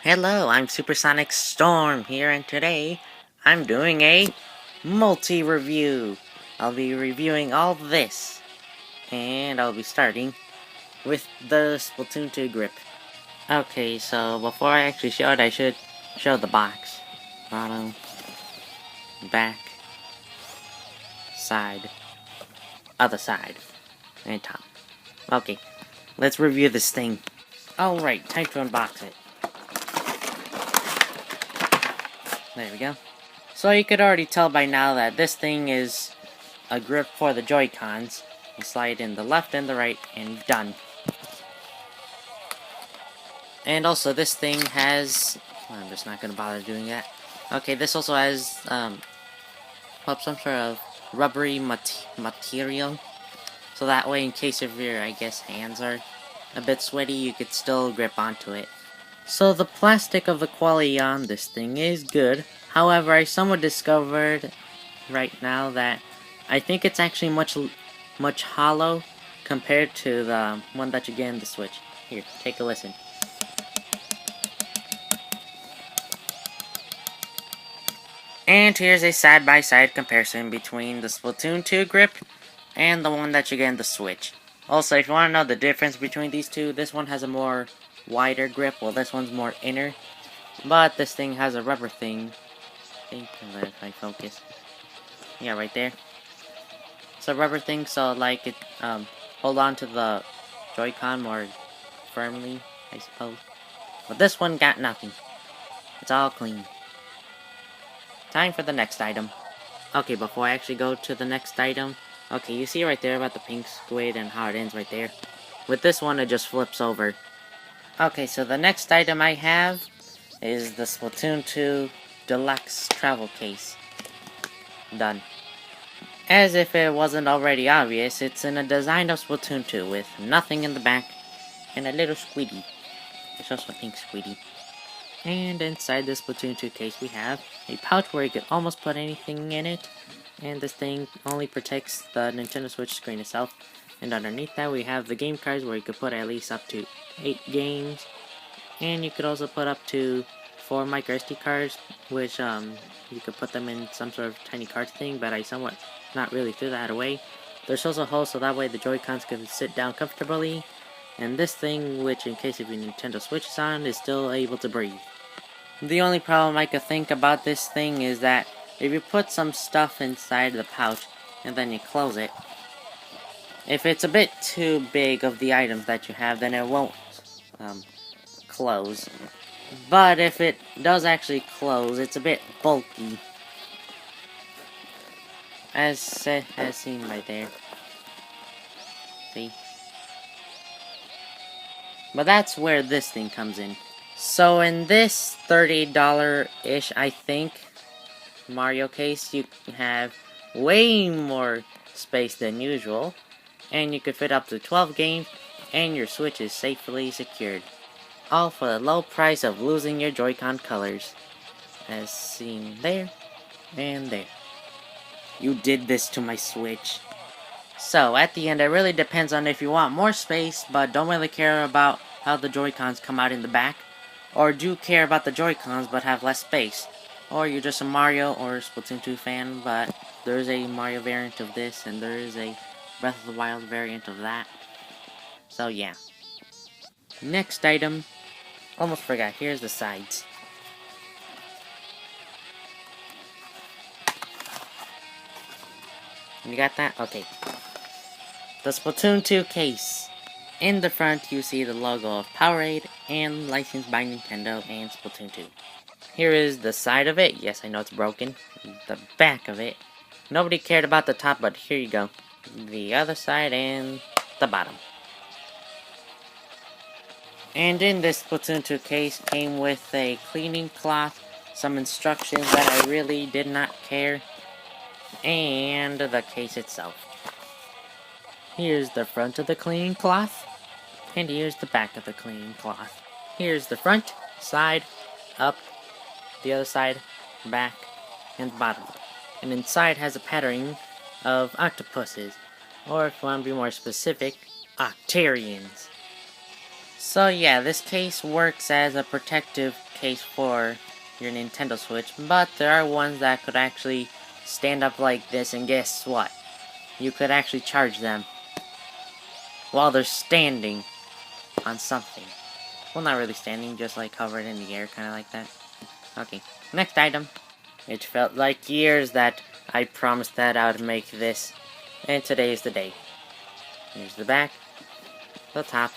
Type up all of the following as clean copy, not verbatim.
Hello, I'm Supersonic Storm here, and today I'm doing a multi-review. I'll be reviewing all this, and I'll be starting with the Splatoon 2 grip. Okay, so before I actually show it, I should show the box. Bottom, back, side, other side, and top. Okay, let's review this thing. Alright, time to unbox it. There we go. So you could already tell by now that this thing is a grip for the Joy-Cons. You slide in the left and the right, and done. And also, this thing has... I'm just not going to bother doing that. Okay, this also has, some sort of rubbery material. So that way, in case of your, I guess, hands are a bit sweaty, you could still grip onto it. So the plastic of the quality on this thing is good. However, I somewhat discovered right now that I think it's actually much hollow compared to the one that you get in the Switch. Here, take a listen. And here's a side-by-side comparison between the Splatoon 2 grip and the one that you get in the Switch. Also, if you want to know the difference between these two, this one has a more wider grip, while this one's more inner. But this thing has a rubber thing. I think, if I focus. Yeah, right there. It's a rubber thing, so like it hold on to the Joy-Con more firmly, I suppose. But this one got nothing. It's all clean. Time for the next item. Okay, before I actually go to the next item, okay, you see right there about the pink squid and how it ends right there? With this one, it just flips over. Okay, so the next item I have is the Splatoon 2 Deluxe Travel Case. Done. As if it wasn't already obvious, it's in a design of Splatoon 2 with nothing in the back and a little squiddy. It's also a pink squiddy. And inside this Splatoon 2 case we have a pouch where you could almost put anything in it. And this thing only protects the Nintendo Switch screen itself. And underneath that we have the game cards where you could put at least up to 8 games. And you could also put up to 4 micro SD cards, which you could put them in some sort of tiny card thing, but I somewhat not really threw that away. There's also holes so that way the Joy-Cons can sit down comfortably. And this thing, which in case of your Nintendo Switch is on, is still able to breathe. The only problem I could think about this thing is that if you put some stuff inside the pouch and then you close it, if it's a bit too big of the items that you have, then it won't close. But if it does actually close, it's a bit bulky. As seen right there. See? But that's where this thing comes in. So in this $30-ish, I think, Mario case, you have way more space than usual. And you could fit up to 12 games, and your Switch is safely secured. All for the low price of losing your Joy-Con colors. As seen there, and there. You did this to my Switch. So, at the end, it really depends on if you want more space, but don't really care about how the Joy-Cons come out in the back. Or do care about the Joy-Cons, but have less space. Or you're just a Mario or Splatoon 2 fan, but there is a Mario variant of this, and there is a Breath of the Wild variant of that. So, yeah. Next item. Almost forgot. Here's the sides. You got that? Okay. The Splatoon 2 case. In the front, you see the logo of Powerade and licensed by Nintendo and Splatoon 2. Here is the side of it. Yes, I know it's broken. The back of it. Nobody cared about the top, but here you go. The other side and the bottom. And in this Splatoon 2 case came with a cleaning cloth, some instructions that I really did not care, and the case itself. Here's the front of the cleaning cloth, and here's the back of the cleaning cloth. Here's the front, side, up, the other side, back, and bottom. And inside has a pattern of octopuses, or if you want to be more specific, Octarians. So yeah, this case works as a protective case for your Nintendo Switch, but there are ones that could actually stand up like this, and guess what? You could actually charge them while they're standing on something. Well, not really standing, just like covered in the air, kind of like that. Okay, next item. It felt like years that I promised that I would make this, and today is the day. Here's the back, the top,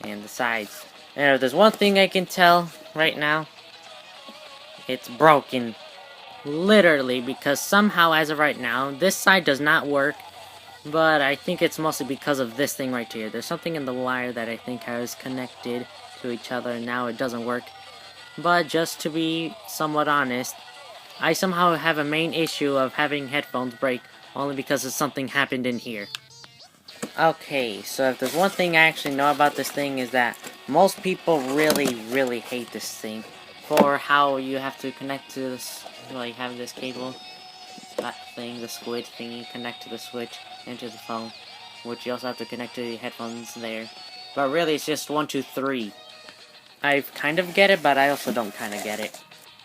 and the sides. And if there's one thing I can tell right now, it's broken. Literally, because somehow as of right now, this side does not work, but I think it's mostly because of this thing right here. There's something in the wire that I think has connected to each other, and now it doesn't work. But just to be somewhat honest, I somehow have a main issue of having headphones break, only because of something happened in here. Okay, so if there's one thing I actually know about this thing is that most people really hate this thing for how you have to connect to this, like have this cable, that thing, the squid thingy, connect to the Switch and to the phone, which you also have to connect to the headphones there. But really, it's just 1, 2, 3. I kind of get it, but I also don't kind of get it.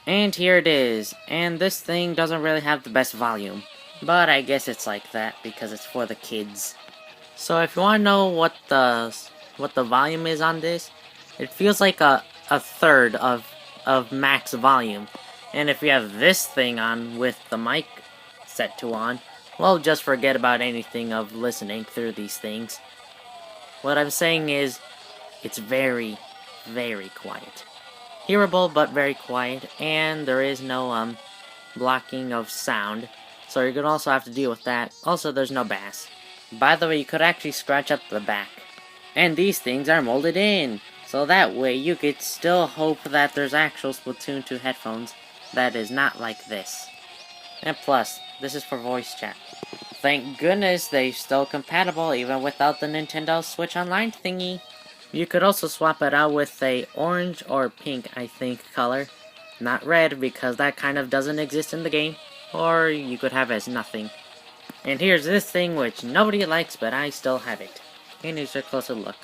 And here it is, and this thing doesn't really have the best volume, but I guess it's like that because it's for the kids. So if you want to know what the volume is on this, it feels like a third of max volume. And if you have this thing on with the mic set to on, well, just forget about anything of listening through these things. What I'm saying is, it's very quiet. Hearable, but very quiet, and there is no blocking of sound, so you're gonna also have to deal with that. Also, there's no bass. By the way, you could actually scratch up the back. And these things are molded in, so that way you could still hope that there's actual Splatoon 2 headphones that is not like this. And plus, this is for voice chat. Thank goodness they're still compatible even without the Nintendo Switch Online thingy. You could also swap it out with a orange or pink, I think, color. Not red, because that kind of doesn't exist in the game. Or you could have it as nothing. And here's this thing which nobody likes, but I still have it. And here's a closer look.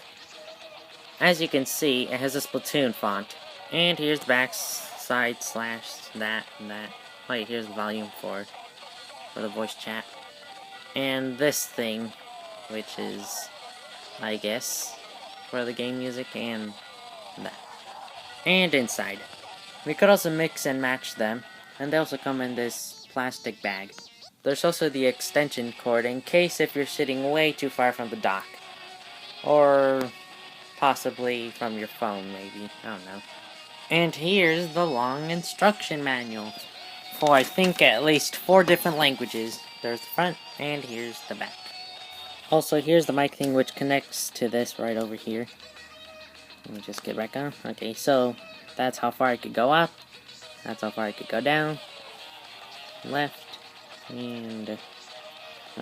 As you can see, it has a Splatoon font. And here's the back side slash that and that. Wait, here's the volume for the voice chat. And this thing, which is, I guess, for the game music, and that. And inside. We could also mix and match them, and they also come in this plastic bag. There's also the extension cord in case if you're sitting way too far from the dock. Or possibly from your phone, maybe. I don't know. And here's the long instruction manual. For I think at least 4 different languages. There's the front, and here's the back. Also, here's the mic thing which connects to this right over here. Let me just get back on. Okay, so that's how far I could go up. That's how far I could go down. Left. And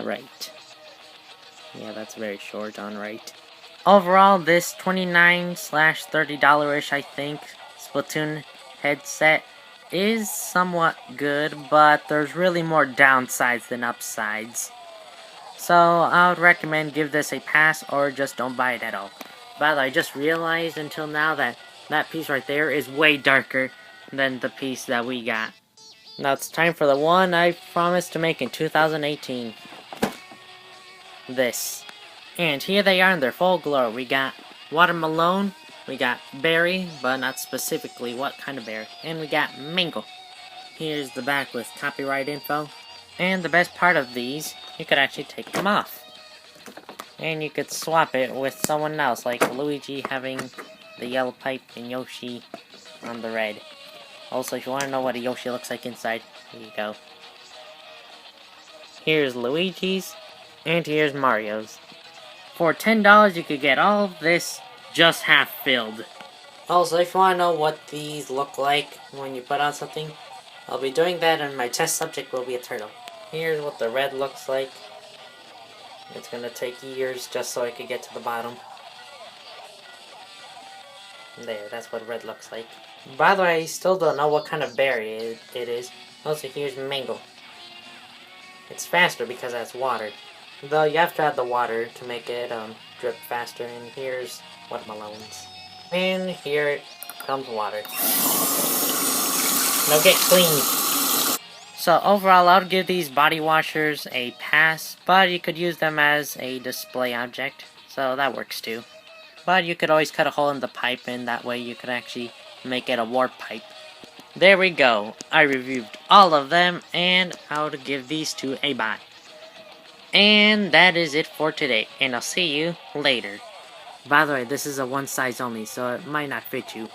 right. Yeah, that's very short on right. Overall, this $29/$30-ish, I think, Splatoon headset is somewhat good, but there's really more downsides than upsides. So, I would recommend give this a pass or just don't buy it at all. By the way, I just realized until now that that piece right there is way darker than the piece that we got. Now it's time for the one I promised to make in 2018. This. And here they are in their full glory. We got watermelon, we got berry, but not specifically what kind of berry, and we got mango. Here's the back with copyright info. And the best part of these, you could actually take them off. And you could swap it with someone else, like Luigi having the yellow pipe and Yoshi on the red. Also, if you want to know what a Yoshi looks like inside, here you go. Here's Luigi's, and here's Mario's. For $10, you could get all of this just half filled. Also, if you want to know what these look like when you put on something, I'll be doing that, and my test subject will be a turtle. Here's what the red looks like. It's gonna take years just so I could get to the bottom. There, that's what red looks like. By the way, I still don't know what kind of berry it is. Also, here's mango. It's faster because that's water. Though you have to add the water to make it drip faster, and here's watermelons. And here comes water. Now get clean! So overall, I would give these body washers a pass, but you could use them as a display object, so that works too. But you could always cut a hole in the pipe, and that way you could actually make it a warp pipe. There we go. I reviewed all of them, and I would give these two a buy. And that is it for today, and I'll see you later. By the way, this is a one size only, so it might not fit you.